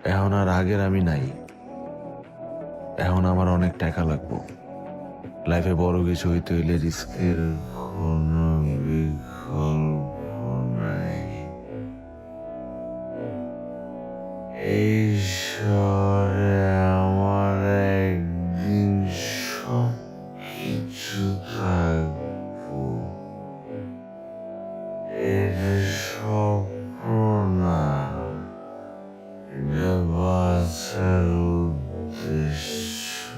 এখন আর আগের আমি নাই। এখন আমার অনেক টাকা লাগবো। লাইফে বড় কিছু হইতে হইলে রিস্কের কোনো বিকল্প নাই। এই শহরে আমার একদিন সব কিছু থাকবো। এটা স্বপ্ন না, এটা বাঁচার উদ্দেশ্য।